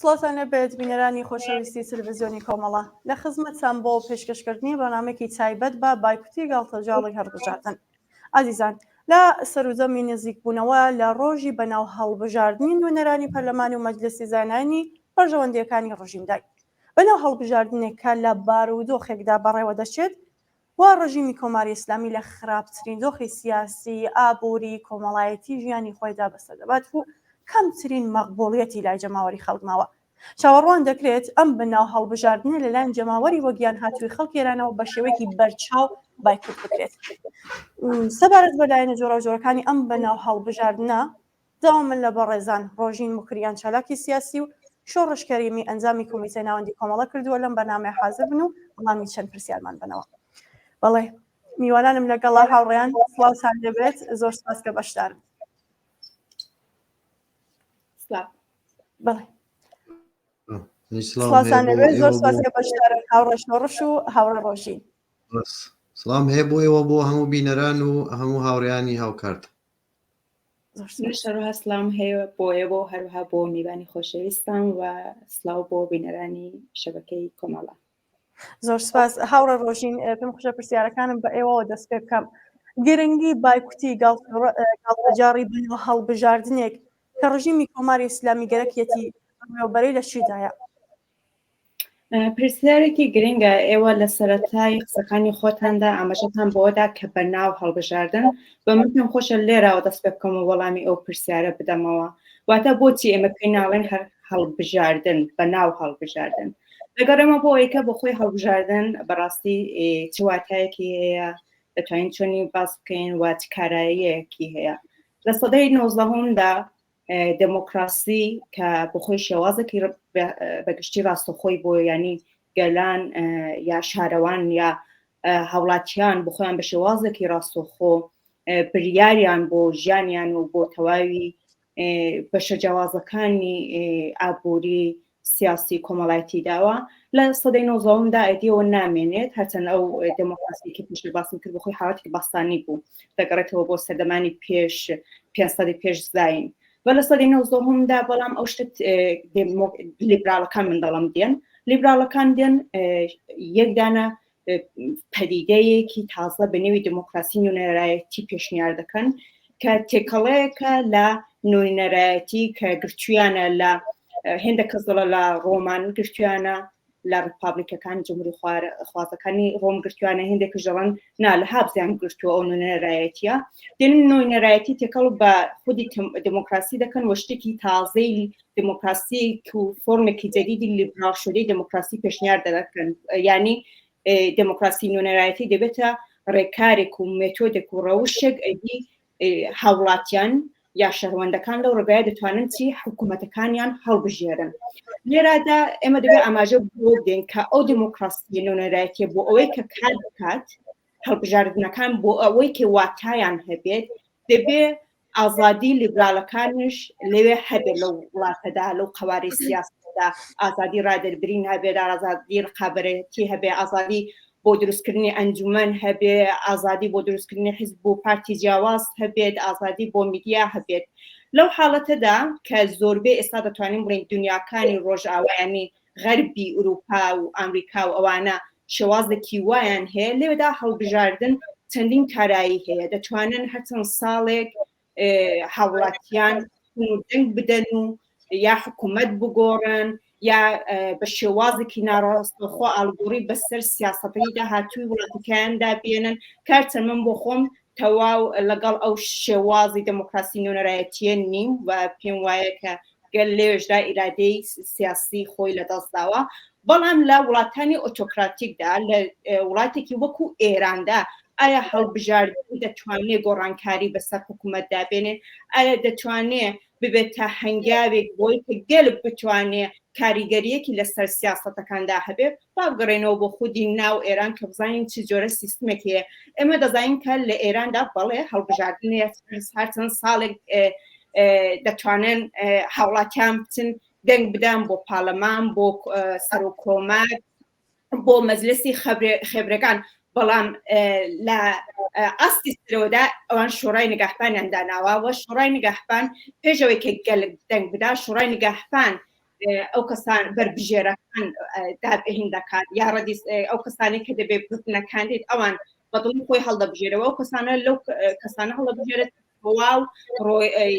سڵاتان لەبێت بینەرانی خۆشەویستی تەلەڤیزیۆنی کۆمەڵە لە خزمەتتان بۆ پێشکەشکردنی بەنامێکی تایبەت بە بایکوتی گاڵتەجاڵی هەڵبژاردن. ئازیزان لە سەرودەمی نزیکبوونەوە لە ڕۆژی بەناو هەڵبژاردنی نوێنەرانی پەرلەمانی و مەجلسی زانانی پەرژەوەندیەکانی ڕژیمدای بەناو هەڵبژاردنێکە لە بارودۆخێکدا بەڕێوە دەچێت وا ڕژیمی کۆماری ئیسلامی لە خراپترین دۆخی سیاسی ئابووری کۆمەڵایەتی ژیانی خۆیدا بەسەر دەبات و کەمترین مەقبوڵیەتی لای جەماوەری خەڵکماوە. چاوەڕوان دەکرێت ئەم بەناو هەڵبژاردنە لەلایەن جەماوەری وەگیان هاتووی خەڵک ئێرانەوە بە شێوەیەکی بەرچاو بایکوت بکرێت. سەبارەت بەلایەنە جۆرەوجۆرەکانی ئەم بەناو هەڵبژاردنە داوامن لە بەڕێزان ڕۆژین مکریان چالاکی سیاسی و شۆڕشکەریمی ئەنجامی کۆمیتەی ناوەندی کۆمەڵە کردووە لەم بەنامەیە حازر بن و وەڵامی چەند پرسیارمان بنەوە. بەڵێ میوانانم لەگەڵا هاوڕێیان سڵاوتان دەبێت زۆر سپاس کە بەشدارن. بەڵێ سڵاوتان دەبێت زۆر سپاس کە بەشدارن هاوڕێ شۆڕش و هاوڕێ ڕۆژین. سلام هەیە بۆیەوە بۆ هەموو بینەران و هەموو هاوڕێیانی هاوکارت. شەڕۆها سلام هەیە بۆیە بۆ هەروها بۆ میوانی خۆشەویستان و سلااو بۆ بینەرانی شەبەکەی کۆمەڵە. زۆر سپاس هاوڕێ ڕۆژین پێم خۆشە پرسیارەکانم بە ئێوەوە دەست پێ بکەم. گرنگی بایکوتی گاڵتەجاڕی بنەوە هەڵبژاردنێک کە ڕژیمی کۆماری ئیسلامی گەرەکیەتی بەرەبەری لە چیدایە؟ پرسیارێکی گرنگە. ئێوە لە سەرەتای قسەکانی خۆتاندا ئاماژەتان بۆدا کە بەناو هەڵبژاردن بە من پێم خۆشە لێرەوە دەست پێ بکەم و وەڵامی ئەو پرسیارە بدەمەوە. واتە بۆچی ئێمە پێی ناڵێن هەڵبژاردن بەناو هەڵبژاردن؟ لەگەڕێمە بۆ ئەوەی بۆ خۆی هەڵبژاردن بەڕاستی چ واتایەکی هەیە، دەتوانین چۆنی باس بکەین و چ کاراییەکی هەیە. لە سەدەی 19دا دموکراسی کە بخۆی شێوازێکی بەگشتی ڕاستەخۆی بۆ ینی گەلان یا شارەوان یا هاوڵاتیان بخۆیان بە شێوازێکی ڕاستەخۆ بریاریان بۆ ژیانیان و بۆ تەواوی بەشە جیاوازەکانی ئابووری سیاسی کۆمەڵایەتی داوە لە سەدەی 19دا ئەدیەوە نامێنێت هەرچەند ئەو دموکراسیکی پێش باسم کرد بخۆی حاڵەتی باستانی بوو دەگەڕێتەوە بۆ سەردەمانی پێش 500 پێش زاین. و لە سەدەی 19دا بەڵام ئەو شتت لیبراڵەکان من دەڵم دێن لیبراڵەکان دێن یەکدانە پەدیدەیەکی تازە بە نێوی دموکراسی نوێنەرایەتی پێشنیار دەکەن کە تێکەڵەیەکە لە نوێنەرایەتی کە گرتوویانە لە هێندە کەس دەڵە لە ڕۆمان گرتویانە لە ڕپابلیکەکان جمهوری خوازەکانی ڕۆم گرتویانە هێندێکش دەڵێن نا لە هابزیان گرتووە ئەو نوێنەرایەتیە دێنن نوێنەرایەتی تێکەڵ بە خودی دموکراسی دەکەن وە شتێکی تازەی دموکراسی و فۆرمێکی جەدیدی لیبرال شدەی دموکراسی پێشنیار دەکەن. ینی دموکراسی نوێنەرایەتی دەبێتە ڕێکارێک و مێتۆدێک و ڕەوشێک ئەدی هاوڵاتیان یا شەهروەندەکان لەو ڕێگایە دەتوانن چی حکوومەتەکانیان هەڵبژێرن. لێرادا ئێمە دەبێت ئاماژە بۆ بدەین کە ئەو دموکراسی نوێنەرایەتیە بۆ ئەوەی کە کار بکات هەڵبژاردنەکان بۆ ئەوەی کە واتایان هەبێت دەبێت ئازادی لیبرالەکانش لەوێ هەبێت لەو وڵاتەدا لەو قوارەی سیاسەتدا ئازادی ڕادەربرین هەبێت ئازادی ڕقابەتی هەبێت ئازادی بۆ دروستکردنی ئەنجومەن هەبێ ئازادی بۆ دروستکردنی حیزب بۆ پارتی جیاواز هەبێت ئازادی بۆ میدیا هەبێت. لەو حاڵەتەدا کە زۆربەی ئێستا دەتوانین بڵین دنیاکانی ڕۆژئاوایانی غەربی ئوروپا و ئەمریکا و ئەوانە شێوازێکی وایان هەیە لێوەدا هەڵبژاردن چەندین کارایی هەیە دەتوانن هەرچەند ساڵێک هاوڵاتیان دەنگ بدەن و یا حکوومەت بگۆڕن یا بە شێوازێکی ناڕاستەخۆ ئالگۆڕی بەسەر سیاسەتەکەیدا هاتووی وڵاتەکەیاندا بێنن کارچەند من بۆ خۆم تەواو لەگەڵ ئەو شێوازی دموکراسی نوێنەرایەتیە نیم و پێم وایە کە گەل لێوێژدا ئیرادەی سیاسی خۆی لەدەستداوە. بەڵام لە وڵاتانی ئۆتۆکراتیکدا لە وڵاتێکی وەکو ئێراندا ئایا هەڵبژاردن دەتوانێت گۆڕانکاری بەسەر حکوومەتدا بێنێ؟ ئایا دەتوانێت ببێت تا هەنگاوێک بۆی کە گەلب بتوانێت کاریگەریەکی لەسەر سیاسەتەکاندا هەبێت بابگەڕێنەوە بۆ خودی ناو ئێران کە بزانین چ جۆرە سیستمێک هەیە. ئێمە دەزانین کە لە ئێراندا بەڵێ هەڵبژاردن هەرچەند ساڵێک دەتوانن هاوڵاتیان بچن دەنگ بدەن بۆ پارلەمان بۆ سەرۆکۆمەر بۆ مەجلسی خێبرەکان بەڵام لە ئاستی سرەوەدا ئەوان شۆڕای نگەحبانیان داناوە و شۆڕای نگەحبان پێشەوەی کە گەلک دەنگ بدا شۆڕای نگەحبان ئەو کەسان بەربژێرەکان دابهێن دەکات یا ڕەدی ئەو کەسانی کە دەبێت بنەکاندێت ئەوان بەدڵی خۆی هەڵدەبژێرەوە ئەو کەسانە لەو کەسانە هەڵدەبژێرێت واو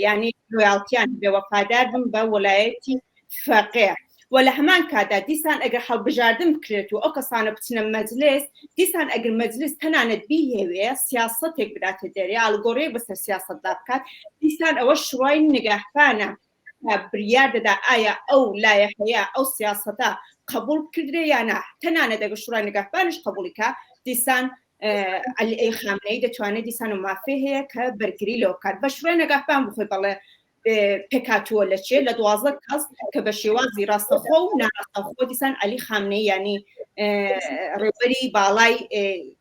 ینی لۆیاڵتیان بێ وەفادار بن بە وەلایەتی فەقێ و لە هەمان کادا دیسان ئەگەر هەڵبژاردن بکرێت و ئەو کەسانە بچنە مەجلس دیسان ئەگەر مەجلس تەنانەت بیهێوێ سیاسەتێک بداتە دەرێ ئالگۆڕەیەک بەسەر سیاسەتدا بکات دیسان ئەوە شڕای نگەهبانە بریار دەدا ئایا ئەو لایە هەیە ئەو سیاسەتە قبول کردرێ یانە تەنانەت ئەگەر شڕای نگەهبانش قبولیکە دیسان ئەی خامنەی دەتوانێت دیسان و مافێ هەیە کە بەرگری لەو کات بە شڕای نگەهبان بخۆی بەڵێ پێکاتووە لە چێ لە 12 کەس کە بە شێوازی ڕاستەخۆ و ناڕاستەخۆ دیسان ئەلی خامنەی ینی ڕێبەری باڵای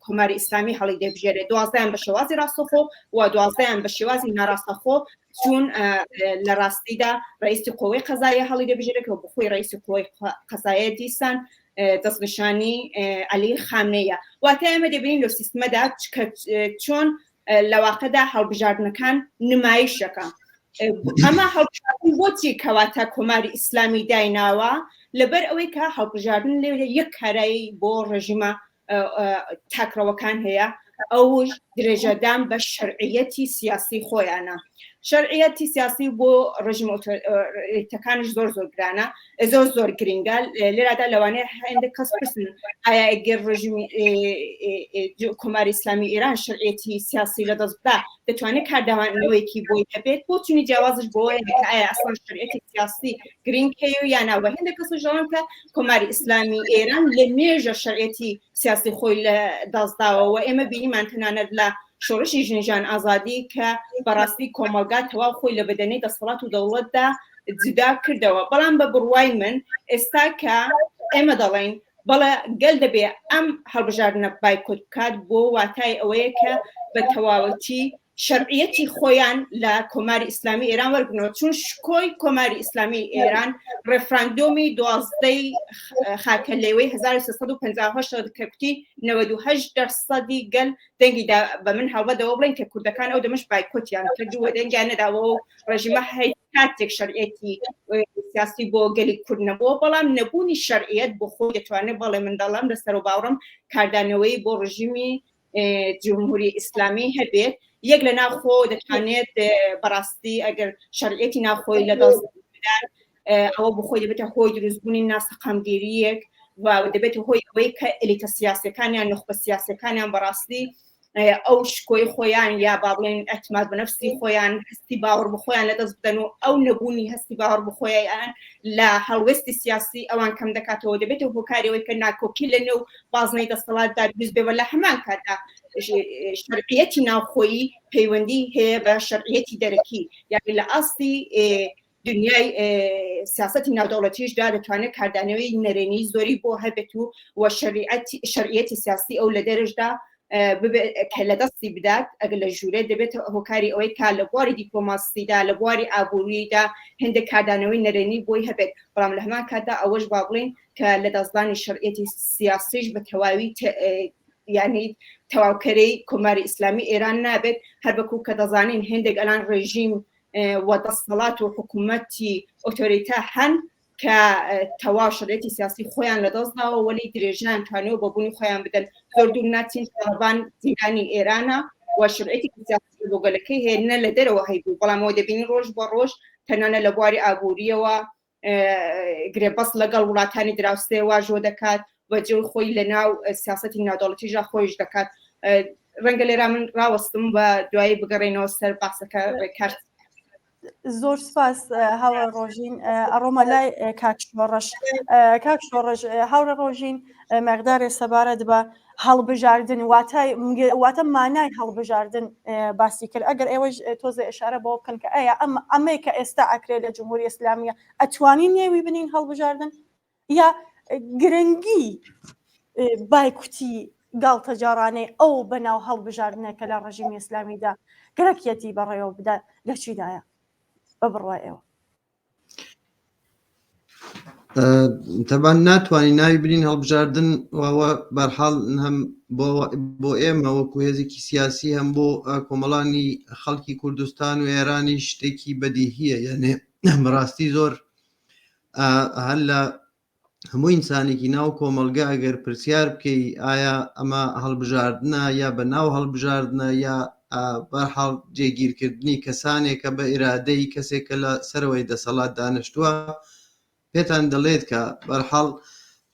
کۆماری ئیسلامی هەڵی دەبژێرێت 12 بە شێوازی ڕاستەخۆ و 12 بە شێوازی ناڕاستەخۆ چون لە ڕاستیدا ڕئیسی قۆی قەزایە هەڵی دەبژێرێت و بخۆی ڕئیسی قۆی قەزایە دیسان دەستنیشانی ئەلی خامنەیە واتە ئێمە دەبینین لە سیستمەدا چۆن لە واقعدا هەڵبژاردنەکان نمایشەکە ئەمە هەڵبژاردن بۆچی کەواتە کۆماری ئیسلامی دایناوە لەبەر ئەوەی کە هەڵبژاردن لێ یەک کارایی بۆ ڕژیمە تاکڕەوەکان هەیە ئەوش درێژەدان بە شەرعیەتی سیاسی خۆیانە شەرعیەتی سیاسی بۆ ڕژیمەکانش زۆر گرانە زۆر گرنگە لێرادا لەوانەیە هەندێک کەس پرسن ئایا ئەگەر ڕژیمی کۆماری ئیسلامی ئێران شەرعیەتی سیاسی لەدەست بدا دەتوانێت کارداوانەوەیەکی بۆی هەبێت بۆ چونی جیاوازش بۆیە ئایا ئەسڵ شەرعیەتی سیاسی گرنگ هەیە و یان ناوە هەندێک کەس ژەڵن کە کۆماری ئیسلامی ئێران لە مێژە شەرعیەتی سیاسی خۆی لە دەستداوەوە ئێمە بینیمان تەنانەت لە شۆڕشی ژنجان ئازادی کە بەڕاستی کۆمەلگا تەواو خۆی لە بەدەنەی دەسەڵات و دەوڵەتدا جدا کردەوە بەڵام بە بڕوای من ئێستا کە ئێمە دەڵێن بەڵێ گەل دەبێ ئەم هەڵبژاردنە بایکۆت بکات بۆ واتای ئەوەیە کە بە تەواوەتی شەرعیەتی خۆیان لە کۆماری ئیسلامی ئێران وەرگنەوە چون شکۆی کۆماری ئیسلامی ئێران ڕێفراندۆمی 12 خاکە لێوەی 1358 کەوتی 98% گەل دەنگیدا بە من هەڵبەدەوە بڵێن کە کوردەکان ئەو دەمەش بایکۆتیان کردووە دەنگیان نەداوە و ڕژیمە هەیە کاتێک شەرعیەتی سیاسی بۆ گەلی کورد نەبووە بەڵام نەبوونی شەرعیەت بۆ خۆی دەتوانێت بەڵێ منداڵم لەسەر و باوڕم کاردانەوەی بۆ ڕژیمی جمهوری ئیسلامی هەبێت یەک لە ناوخۆ دەتوانێت بەڕاستی ئەگەر شەرعیەتی ناوخۆی لە دەست بدات ئەوە بخۆی دەبێتە هۆی دروستبوونی ناسەقامگیریەک و دەبێت هۆی ئەوەی کە ئەلیتە سیاسەکانیان نخبە سیاسەکانیان بەڕاستی ئەو شکۆی خۆیان یا با بڵێن ئەتماد بە نەفسی خۆیان هەستی باوەڕ بخۆیان لەدەست بدەن و ئەو نەبوونی هەستی باوەڕ بخۆیان لە هەڵوێستی سیاسی ئەوان کەم دەکاتەوە دەبێت هۆکاریەوەی کە ناکۆکی لە نێو بازنەی دەسەڵاتدا دروست بێەوە لە هەمان کاتدا شەرعیەتی ناوخۆیی پەیوەندی هەیە بە شەرعیەتی دەرەکی یعنی لە ئاستی دنیای سیاسەتی ناودەوڵەتیشدا دەتوانێت کاردانەوەی نەرێنی زۆری بۆ هەبێت و شەرعیەتی سیاسی ئەو لە دەرەشدا کە لە دەستی بدات ئەگەر لە ژوورێت دەبێت هۆکاری ئەوەی کا لە بواری دیپلۆماسیدا لە بواری ئابووریدا هەندێک کاردانەوەی نەرێنی بۆی هەبێت بەڵام لە هەمان کاتدا ئەوەش با بڵێن کە لە دەستدانی شەرعیەتی سیاسیش بە تەواوی یعنی تەواوکەرەی کۆماری ئیسلامی ئێران نابێت هەر بەکو کە دەزانین هەندێک ئەلان ڕێژیم و دەسەڵات و حکوومەتی ئۆتۆریتا هەن کە تەواو شەرعیەتی سیاسی خۆیان لە دەستداوە وەلی درێژیان توانێت بە بوونی خۆیان بدەن زۆر دوور ناچین تاڵبان زیرانی ئێرانە و شەرعیەتی سیاسی بۆ گەلەکەی هێنە لە دەرەوە هەیبوو بەڵام ئەوە دەبینی ڕۆژ بە ڕۆژ تەنانە لە بواری ئابووریەوە گرێبەست لەگەڵ وڵاتانی دراوسێ واژۆ دەکات وەجێ خۆی لە ناو سیاسەتی ناودەوڵەتیژا خۆیش دەکات ڕەنگە لێرا من ڕاوەستم بە دوایی بگەڕێنەوە سەر باسەکە ڕێکارد زۆر سپاس هاوڕە ڕۆژین ئەڕۆمە لای کاک شۆڕژ هاوڕە ڕۆژین مەقدارێ سەبارەت بە هەڵبژاردن واتە مانای هەڵبژاردن باسی کرد ئەگەر ئێوەش تۆزە ئێشارە بۆ بکەن کە ئەیە ئەمەی کە ئێستا ئەکرێت لە جمهوری ئیسلامیە ئەتوانین نێوی بنین هەڵبژاردن یا گرنگی بایکوتی گاڵتە جارانەی ئەو بەناو هەڵبژاردنەکە لە ڕژیمی ئیسلامیدا گەرەکیەتی بەڕێوە بدە لە چیدایە بە بڕوای ئێوە تەبان ناتوانین ناوی برین هەڵبژاردن وەوە بەرحاڵ هەم بۆ ئێمە وەکو هێزێکی سیاسی هەم بۆ کۆمەڵانی خەڵکی کوردستان و ئێرانی شتێکی بەدیهیە یعنی بەڕاستی زۆر هەر لە هەموو ئینسانێکی ناو کۆمەلگا ئەگەر پرسیار بکەی ئایا ئەمە هەڵبژاردنە یا بە ناو هەڵبژاردنە یا بەرحاڵ جێگیرکردنی کەسانێکە بە ئیرادەی کەسێکە لە سەرەوەی دەسەڵات دانیشتووە پێتان دەڵێت کە بەرحاڵ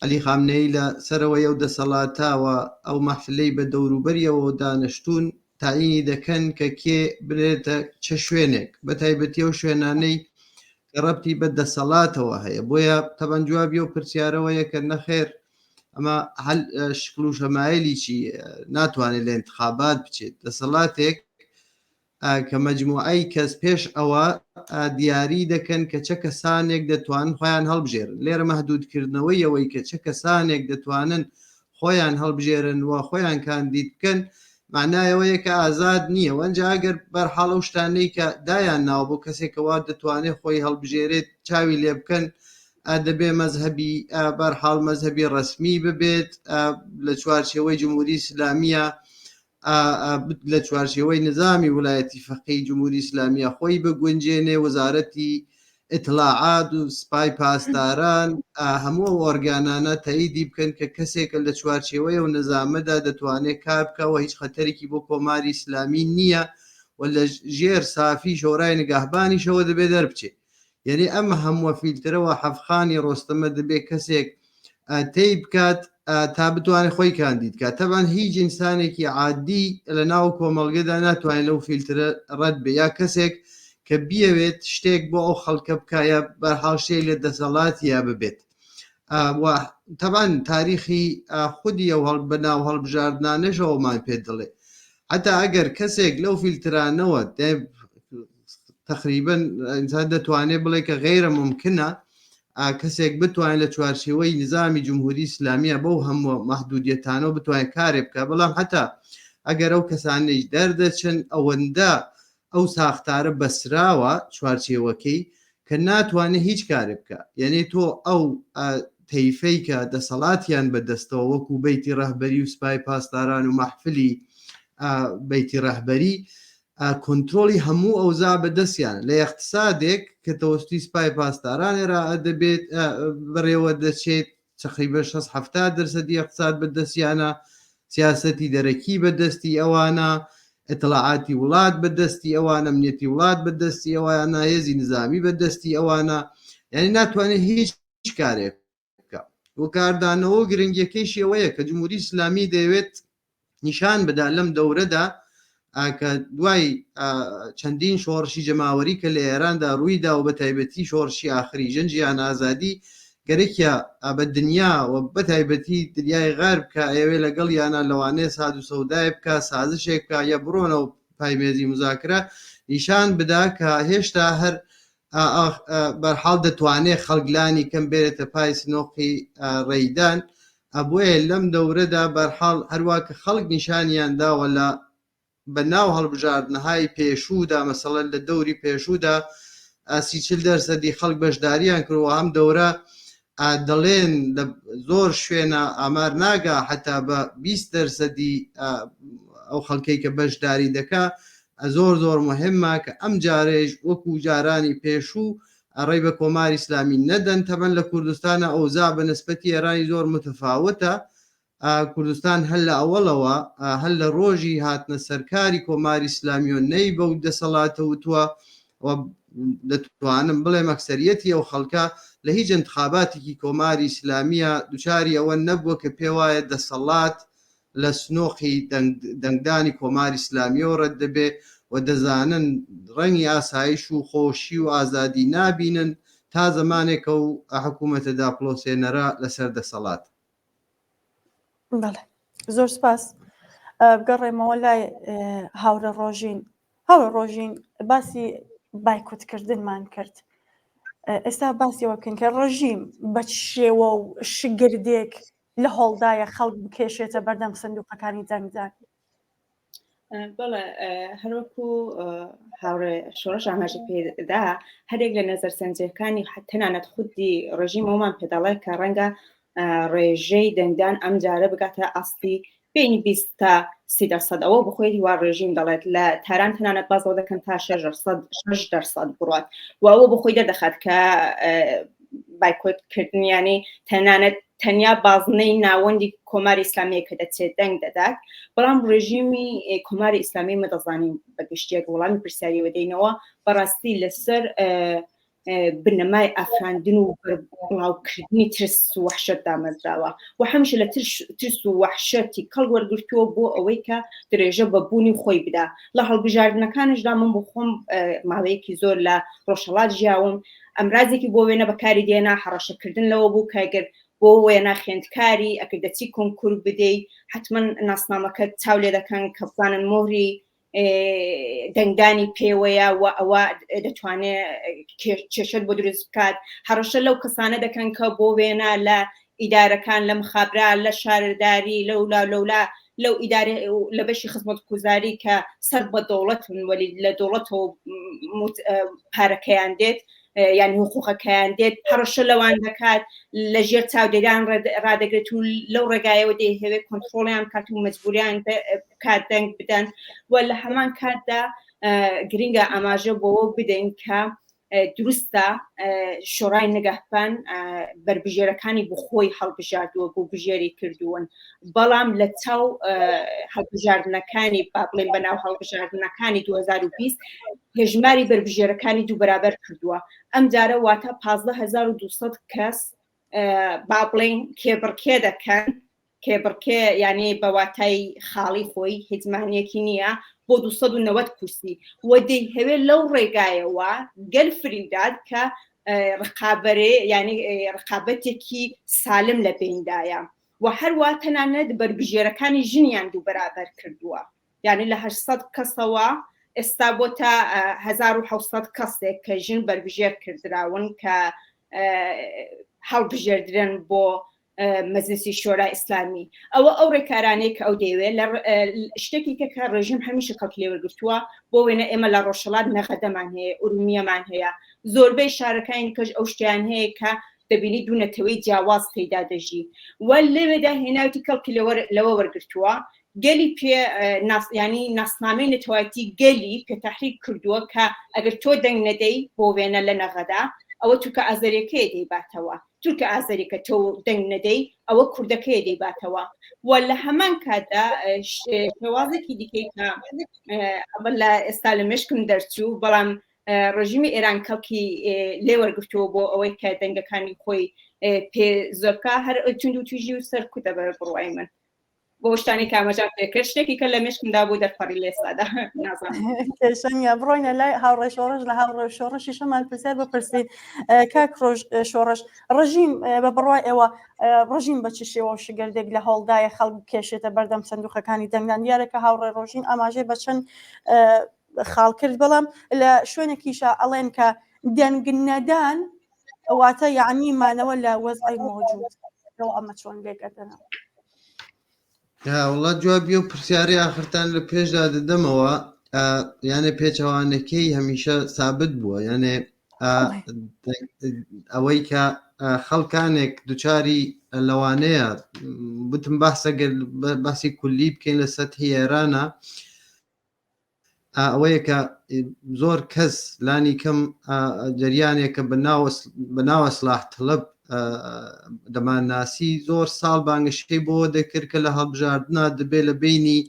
عەلی خامنەیی لە سەرەوەی ئەو دەسەڵاتاوە ئەو مەحفلەی بە دەوروبەریەوە دانیشتوون تاعینی دەکەن کە کێ برێتە چه شوێنێک بە تایبەتی ئەو شوێنانەی ڕەبتی بە دەسەڵاتەوە هەیە بۆیە تەبەن جوابی ئەو پرسیارەوەیە کە نەخێر ئەمە هەل شکل و شەمایلیی ناتوانێت لە انتخابات بچێت دەسەڵاتێک کە مەجموعەی کەس پێش ئەوە دیاری دەکەن کە چه کەسانێک دەتوانن خۆیان هەڵبژێرن لێرە مەحدودکردنەوەی ئەوەی کە چه کەسانێک دەتوانن خۆیان هەڵبژێرن و خۆیان کاندید بکەن معنایەوەیە کە ئازاد نییە وەنجا ئەگەر بەرحاڵە و شتانەی کە دایان ناو بۆ کەسێکەوە دەتوانێت خۆی هەڵبژێرێت چاوی لێ بکەن دەبێ مەزهبی بەرحاڵ مەزهبی ڕسمی ببێت لە چوارچێوەی جمهوری ئیسلامیە لە چوارچێوەی نظامی وڵایەتی فەقەی جمهوری ئیسلامیە خۆی بگونجێنێ وەزارەتی ئیطلاعات و سپای پاسداران هەموو ئۆرگانانە تاییدی بکەن کە کەسێکە لە چوارچێوەی و نظامەدا دەتوانێت کار بکەوە هیچ خەتەرێکی بۆ کۆماری ئیسلامی نییە و لە ژێر سافی شۆڕای نگەهبانیشەوە دەبێت دەربچێت یعنی ئەمە هەمووە فیلترەوە حەفخانی ڕۆستەمە دەبێت کەسێک تێی بکات تا بتوانێت خۆی کاندید کات تەبان هیچ ئینسانێکی عادی لە ناو کۆمەڵگەدا ناتوانێت لەو فیلترە ڕەت بێ یا کەسێک کە بیەوێت شتێک بۆ ئەو خەڵکە بکایە بەرحاڵ شتێک لە دەسەڵات یا ببێت تەبان تاریخی خودی ئەو بەناو هەڵبژاردنانەشەوەمان پێ دەڵێ حتا ئەگەر کەسێک لەو فیلترانەوە تقریبا ئینسان دەتوانێت بڵێ کە غیرە ممکنە کەسێک بتوانێت لە چوارچێوەی نظامی جمهوری ئیسلامیە بەو هەموو مەحدودیەتانەوە بتوانێت کارێ بکە بەڵام حتا ئەگەر ئەو کەسانەی دەردەچن ئەوەندە ئەو ساختارە بەسراوە چوارچێوەکەی کە ناتوانێت هیچ کارێ بکە یعنی تۆ ئەو تەیفەی کە دەسەڵاتیان بەدەستەوە وەکو بەیتی ڕەهبەری و سپای پاسداران و مەحفلی بەیتی ڕەهبەری کۆنتترۆلی هەموو ئەوزا بەدەستیان لە اقتصادێک کە تەوەستی سپای پاسدارانێرا دەبێت بڕێوە دەچێت تقریبا 60-70% اقتصاد بەدەستیانە سیاسەتی دەرەکی بەدەستی ئەوانە ئەتلاعاتی وڵات بەدەستی ئەوانە ئەمنیەتی وڵات بەدەستی ئەوانە هێزی نظامی بەدەستی ئەوانە یعنی ناتوانێت هیچ کارێک بکە و کاردانەوە گرنگیەکەیشی ئەوەیە کە جمهوری ئیسلامی دەوێت نیشان بدا لەم دەورەدا کە دوای چەندین شۆڕشی جەماوەری کە لە ئێراندا ڕوویدا و بە تایبەتی شۆڕشی ئاخری ژەنجیان ئازادی گەرەکە بە دنیا و بە تایبەتی دنیای غەرب کە ئێوێ لەگەڵ یانە لەوانەیە ساد و سەودای بکە سازشێک بکە یا بڕۆنە و پایمێزی مزاکرە نیشان بدا کە هێشتا هەر بەرحاڵ دەتوانێت خەڵگلانی کەم بێتە پای سنۆقی ڕێیدان بۆیە لەم دەورەدا بەرحاڵ هەروە کە خەڵک نیشانیان داوە لە بەناو هەڵبژاردنەهای پێشوودا مەسەڵەن لە دەوری پێشوودا 30% خەڵک بەشداریان کردووە ئەم دەورە دەڵێن لە زۆر شوێنە ئامار ناگا حتا بە 20% ئەو خەڵکەی کە بەشداری دەکا زۆر مهمە کە ئەم جارێژ وەکو جارانی پێشوو ڕێی بە کۆماری ئیسلامی نەدەن تەبەن لە کوردستانە ئەوزا بە نسبەتی ئێرانی زۆر متفاوتە کوردستان هەل لە ئەوڵەوە هەل لە ڕۆژی هاتنە سەرکاری کۆماری ئیسلامی و نەی بەو دەسەڵاتە وتووە دەتوانم بڵێ مەکسەریەتی ئەو خەڵکە لە هیچ انتخاباتێکی کۆماری ئیسلامیە دووچاری ئەوە نەبووە کە پێ وایە دەسەڵات لە سنۆقی دەنگدانی کۆماری ئیسلامیەوە ڕەت دەبێ و دەزانن ڕەنگی ئاسایش و خۆشی و ئازادی نابینن تا زمانێکە و حکوومەتە داپلۆسێنەرە لەسەر دەسەڵات. بەڵێ زۆر سپاس بگەڕێمەوە لای هاورە ڕۆژین باسی بایکوتکردنمان کرد ئێستا باسیەوەکەن کە ڕژیم بە شێوە و شگردێک لە هەڵدایە خەڵک بکێشێتە بەردەم سندوقەکانی جەنگدان. بەڵێ هەروەکو هاورە شۆڕش ئاماژە پێدا هەرێک لە نەزەرسەنجەکانی تەنانەت خودی ڕژیم ئەومان پێدەڵێ کە ڕەنگە ڕێژەی دەنگدان ئەم جارە بگاتە ئاستی بینی 20 تا 30% ئەوە بخۆیی وا ڕێژیم دەڵێت لە تاران تەنانەت بازەوە دەکەن تا 6% بڕات و ئەوە بخۆی دەردەخات کە بایکۆتکردن ینی تەنیا بازنەی ناوەندی کۆماری ئیسلامیە کە دەچێت دەنگ دەدات بەڵام ڕژیمی کۆماری ئیسلامی مەدەزانین بەگشتێک وەڵامی پرسیاریەوە دەینەوە بەڕاستی لەسەر بنەمای ئافراندن و بڵاوکردنی ترس و وحشت دامەزراوە و هەمیشە لە ترس و وحشەتی کەڵ وەرگرتووە بۆ ئەوەی کە درێژە بە بوونی خۆی بدا لە هەڵبژاردنەکانشدا من بۆ خۆم ماوەیەکی زۆر لە ڕۆژهەڵات ژیاوم ئەمرازێکی بۆ وێنە بەکاری دێنا حەڕەشەکردن لەوە بوو کەگەر بۆ وێنە خوێندکاری ئەگەر دەچی کۆنکور بدەیت حتمما ناسنامەکە چاو لێ دەکەن کە بزانن مۆری دەنگدانی پێوەیە و ئەوە دەتوانێت کێشت بۆ دروست بکات هەڕەشە لەو کەسانە دەکەن کە بۆ وێنە لە ئیدارەکان لە مخابرا لە شارداری لەولا لەو ئیدارە لە بەشی خزمەتگوزاری کە سەر بە دەوڵەتن وەلی لە دەوڵەتەوە پارەکەیان دێت یعنی حقوقەکەیان دێت هەڕەشە لەوان دەکات لە ژێر چاودێران ڕادەگرێت و لەو ڕێگایەوە دەیهەوێت کۆنتڕۆڵیان کات و مەجبوریان کات دەنگ بدەن و لە هەمان کاتدا گرنگە ئاماژە بۆەوە بدەین کە دروستە شۆڕای نەگەهبان بربژێرەکانی بخۆی هەڵبژاردووە بۆ بژێری کردوون بەڵام لە چاو هەڵبژاردنەکانی با بڵێن بەناو هەڵبژاردنەکانی 2020 هێژماری بربژێرەکانی دوو بەرابەر کردووە ئەم جارە واتە 15200 کەس با بڵێن کێبڕکێ دەکەن کێبڕکێ یعنی بەواتای خاڵی خۆی هیچ مانیەکی نییە بۆ 290 کورسی و دەیهەوێت لەو ڕێگایەوە گەل فریوداد کە ڕقابەرێ ینی ڕقابەتێکی سالم لە بێندایە و هەروە تەنانەت بربژێرەکانی ژنیان دوو بەرابەر کردووە یعنی لە 800 کەسەوە ئێستا بۆ تا 1700 کەسێک کە ژن بربژێر کردراون کە هەڵبژێردرن بۆ مەجلیسی شۆرای ئیسلامی ئەوە ئەو ڕێکارانەیە کە ئەو دەیەوێت لە شتێکی کە ڕژیم هەمیشە کەڵک لێوەرگرتووە بۆ وێنە ئێمە لە ڕۆژهەڵات نەخەدەمان هەیە ئورومیەمان هەیە زۆربەی شارەکانی کەش ئەو شتیان هەیە کە دەبینی دوونەتەوەی جیاواز تێدا دەژی و لەوێدا هێناوتی کەڵکی لەوە وەرگرتووە گەلی پێ ینی ناسنامەی نەتەوایەتی گەلی پێ تەحریک کردووە کە ئەگەر تۆ دەنگ نەدەی بۆ وێنە لە نەغەدا ئەوە چونکە ئازەریەکەی دەیباتەوە چونکە ئازەریکە تۆ دەنگ نەدەی ئەوە کوردەکەی دەیباتەوە و لە هەمان کاتدا شێوازێکی دیکەی کە لە ئێستا لە مشکم دەرچوو بەڵام ڕژیمی ئێران کەڵکی لێوەرگرتووە بۆ ئەوەی کە دەنگەکانی خۆی پێ زۆرکە هەر چند و توژی و سەر کوتە بەر بڕوای من بۆ شتانی کامەژات پێکرد شتێکی کە لە مشکمدا بۆ دەرپەڕی لێسادا کێشەنگە بڕۆینە لای هاوڕێ شۆڕش لە هاوڕێ شۆڕشی شەمان پرسیار بپرسید کاک شۆڕش ڕژیم بە بڕوای ئێوە ڕژیم بە چ شێوە شگردێک لە هەوڵدایە خەڵک کێشێتە بەردەم سندوقەکانی دەنگدان دیارێکە هاوڕێ ڕۆژین ئاماژێ بە چەند خاڵ کرد بەڵام لە شوێنێکیشە ئەڵێن کە دەنگ نەدان ئەواتە یعنی مانەوە لە وەزعی مۆجود لەو ئەمە چۆن لێکەدەنەوە وڵات جوابی و پرسیاری آخرتان لە پێشدا دەدەمەوە یانێ پێچەوانەکەی هەمیشە سابت بووە یانێ ئەوەی کە خەڵکانێک دووچاری لەوانەیە بتم باسی کولی بکەین لە سەتهی ئێرانە ئەوەیە کە زۆر کەس لانی کەم جریانێکە بەناوە سلاح تەڵەب دەمانناسی زۆر ساڵ بانگشتەی بۆ دەکرد کە لە هەڵبژاردنە دەبێت لە بینی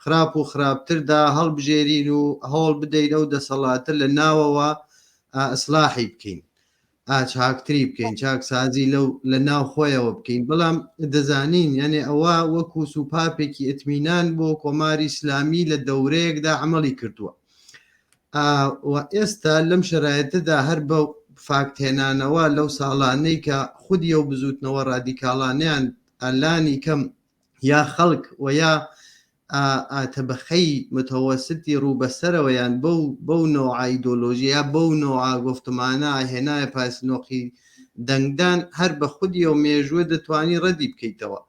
خراپ و خراپتردا هەڵبژێرین و هەوڵ بدەین ئەو دەسەڵاتە لە ناوەوە ئیسلاحی بکەین چاکتری بکەین چاکسازی لە ناو خۆیەوە بکەین بەڵام دەزانین یعنی ئەوە وەکو سوپاپێکی ئەتمینان بۆ کۆماری ئیسلامی لە دەورەیەکدا عملی کردووە و ئێستا لەم شرایەتەدا هەر بە فاکتێنانەوە لەو ساڵانەی کە خودی و بزوتنەوە ڕادیکاڵانیان ئەلانی کەم یا خەڵک و یا تەبەخەی متەوەستی ڕووبەسەرەوەیان بەو نوع ئایدۆلۆژیا بەو نوع گفتمانە هێنایە پاسنۆقی دەنگدان هەر بە خودی و مێژوە دەتوانی ڕەدی بکەیتەوە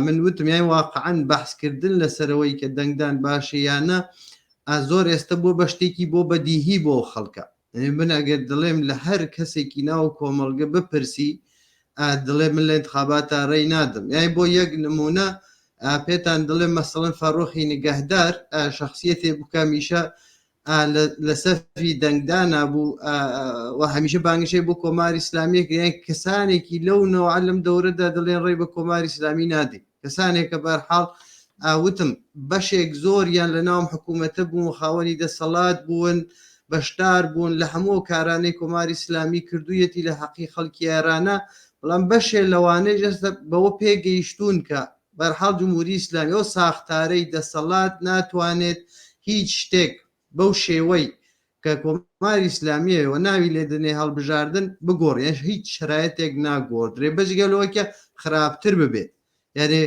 من وتم یان واقعاً بەحسکردن لەسەرەوەی کە دەنگدان باشە یانە زۆر ئێستا بۆ بە شتێکی بۆ بەدیهی بۆ خەڵکە من ئەگەر دڵێم لە هەر کەسێکی ناو کۆمەڵگە بپرسی دڵێ من لە انتخاباتە ڕێی نادەم یای بۆ یەک نمونە پێتان دڵێم مەسەڵەن فەڕۆخی نگەهدار شخصیەتێ بکە میشە لە سەفی دەنگدانا بوو و هەمیشە بانگشەی بۆ کۆماری ئیسلامێک یان کەسانێکی لەو نەوە لەم دەورەدا دەڵێن ڕێی بە کۆماری ئیسلامی نادێ کەسانێکە بەرحاڵ وتم بەشێک زۆریان لە ناوم حکوومەتە بوون و خاوەنی دەسەڵات بوون بەشدار بوون لە هەموو کارانەی کۆماری ئیسلامی کردوویەتی لە حەقی خەڵکی ئێرانە بەڵام بەشێ لەوانەی جەستە بەوە پێگەیشتون کە بەرحاڵ جمهوری ئیسلامی ئەو ساختارەی دەسەڵات ناتوانێت هیچ شتێک بەو شێوەی کە کۆماری ئیسلامیەوە ناوی لێدنێ هەڵبژاردن بگۆڕێن هیچ شرایەتێک ناگۆڕدرێ بەجگەلەوەکە خراپتر ببێت یعنی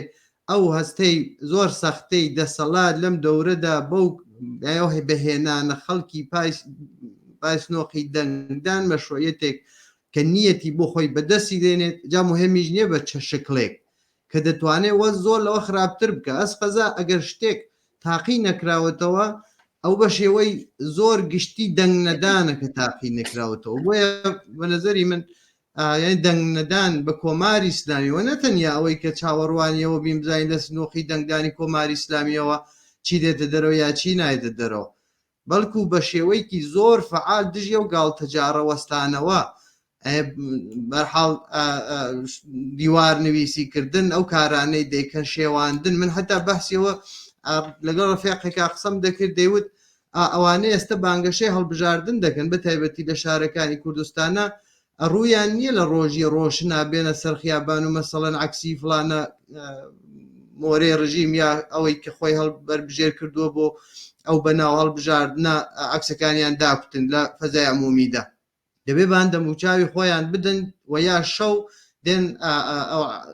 ئەو هەستەی زۆر سەختەی دەسەڵات لەم دەورەدا بەو بەهێنانە خەڵکی پایسنۆقی دەنگدان مەشروعیەتێک کە نیەتی بۆ خۆی بەدەستی دێنێت جا مهمیش نییە بە چە شکلێک کە دەتوانێت وە زۆر لەوە خراپتر بکە ئەس قەزا ئەگەر شتێک تاقی نەکراوەتەوە ئەو بە شێوەی زۆر گشتی دەنگ نەدانە کە تاقی نەکراوەتەوە بۆیە بە نەزەری من یعنی دەنگ نەدان بە کۆماری ئیسلامیەوە نەتەنیا ئەوەی کە چاوەڕوانیەوە بیم بزانین لە سنووقی دەنگدانی کۆماری ئیسلامیەوە چی دێتە دەرەوە یا چی نایدە دەرەوە بەڵکو بە شێوەیەکی زۆر فعال دژیە و گاڵتەجارە وەستانەوە بەرحاڵ دیوار نویسیکردن ئەو کارانەی دەیکەن شێواندن من هەتا بەحسیەوە لەگەڵ ڕفیقێکا قسەم دەکرد دەیوت ئەوانەی ئێستا بانگەشەی هەڵبژاردن دەکەن بە تایبەتی لە شارەکانی کوردستانە ڕوویان نییە لە ڕۆژی ڕۆشنا بێنە سەرخیابان و مەسەڵەن عکسی فلانە مۆرەی ڕژیم یا ئەوەی کە خۆی هەڵبەربژێر کردووە بۆ ئەو بەناو هەڵبژاردنە عکسەکانیان داکوتن لە فەزای عمومیدا دەبێ بان دەموچاوی خۆیان بدەن و یا شەو دێن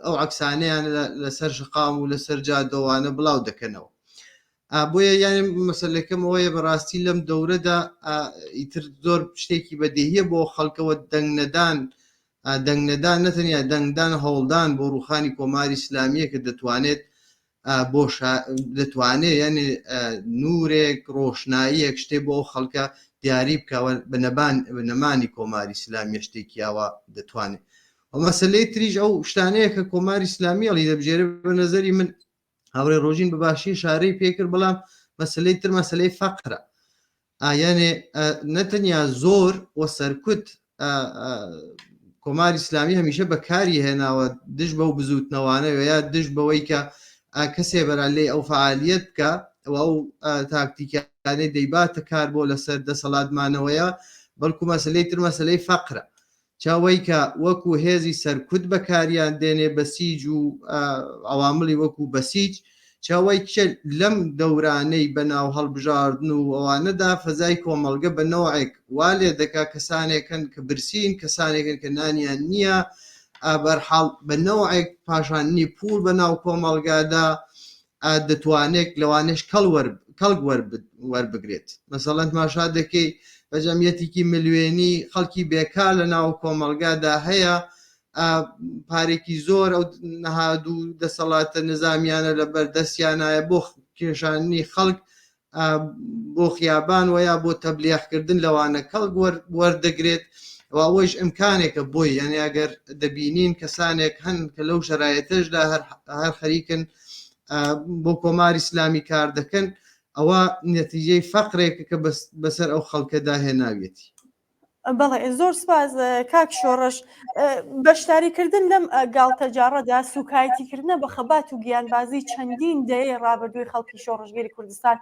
ئەو عکسانیان لەسەر شقام و لەسەر جادەوانە بڵاو دەکەنەوە بۆیە یانی مەسەلەکەم ئەوەیە بەڕاستی لەم دەورەدا ئیتر زۆر شتێکی بەدیهیە بۆ خەڵکەوە دەنگ نەدان نەتەنیا دەنگدان هەوڵدان بۆ ڕوخانی کۆماری ئیسلامیە کە دەتوانێت یعنی نورێک ڕۆشناییەک شتێ بۆ خەڵکە دیاری بکەوە بە نەمانی کۆماری ئیسلامی شتێکیاوە دەتوانێت مەسلەی تریژ ئەو شتانەیە کە کۆماری ئیسلامی هەڵی دەبژێرە بە نەزەری من هاوڕێ ڕۆژین بەباشی شارەی پێکرد بەڵام مەسلەی تر مەسلەی فەقرە یانێ نەتەنیا زۆر وە سەرکوت کۆماری ئیسلامی هەمیشە بەکاری هێناوە دش بەو بزوتنەوانەوە یا دش بەوەی کە کەسێ بەرا لێ ئەو فعالیت بکە ئەو تاکتیکانەی دەیباتە کار بۆ لەسەر دەسەڵاتمانەوەیە بەڵکو مەسلەی تر مەسلەی فەقرە چاوەی کە وەکو هێزی سەرکوت بەکاریان دێنێ بەسیج و ئەوامڵی وەکو بەسیج چاوەی کچە لەم دەورانەی بەناو هەڵبژاردن و ئەوانەدا فەزای کۆمەڵگە بە نەوعێک وا لێ دەکا کەسانێکن کە برسین کەسانێکن کە نانیان نییە بەرحاڵ بە نەوعێک پاشاننی پول بەناو کۆمەڵگادا دەتوانێت لەوانش کەڵک وەربگرێت مەسەڵەن ماشا دەکەی بە جەمیەتێکی ملیێنی خەڵکی بێکار لە ناو کۆمەڵگادا هەیە پارێکی زۆر ئەو نەهادوو دەسەڵاتە نظامیانە لە بەردەستیانایە بۆ کێشانی خەڵک بۆ خیابان و یا بۆ تەبلیغکردن لەوانە کەڵک وەردەگرێت ئەوەش ئیمکانێکە بۆی یعنی ئەگەر دەبینین کەسانێک هەن کە لەو شەرایەتەشدا هەر خەریکن بۆ کۆماری ئیسلامی کار دەکەن ئەوە نەتیجەی فەقرێکە کە بەسەر ئەو خەڵکەدا هێناوێتی بەڵێ زۆر سپاس کاک شۆڕش بەشداریکردن لەم گاڵتەجارەدا سوکایەتیکردنە بە خەبات و گیانبازی چەندین دەیە ڕابردووی خەڵکی شۆڕژگەری کوردستان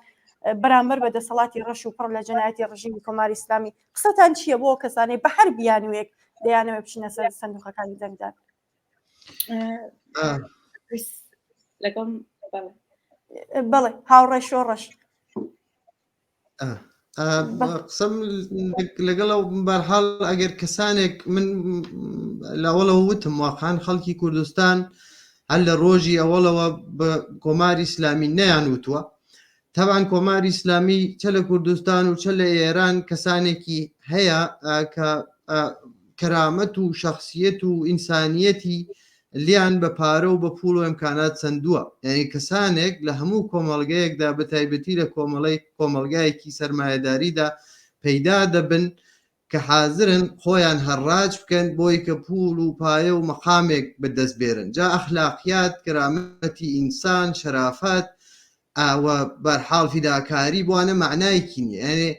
بەرامبەر بە دەسەڵاتی ڕەش و پڕ لە جەنایەتی ڕژیمی کۆماری ئیسلامی قسەتان چییە بۆ کەسانەی بە هەر بیانوێک دەیانەوێ بچینە سەر سندوقەکانی دەنگدان بەڵێ هاوڕێ شۆڕش قسەم لەگەڵ بەرحاڵ ئەگەر کەسانێک من لەوەڵەوە وتم واقعان خەڵکی کوردستان هەر لە ڕۆژی ئەوەڵەوە بە کۆماری ئیسلامی نەیان وتووە تەبان کۆماری ئیسلامی چە لە کوردستان و چە لە ئێران کەسانێکی هەیە کە کەرامەت و شەخصیەت و ئینسانیەتی لیان بە پارە و بە پوڵ و ئەمکانات چەندووە یعنی کەسانێک لە هەموو کۆمەڵگەیەکدا بە تایبەتی لە کۆمەڵگایەکی سەرمایەداریدا پەیدا دەبن کە حازرن خۆیان هەڕاج بکەن بۆی کە پوڵ و پایە و مەقامێک بەدەست بێرن جا ئەخلاقیات کەرامەتی ئینسان شەرافەت ئاوە بەرحاڵ فیداکاری بوانە معنایکی نیە یعنی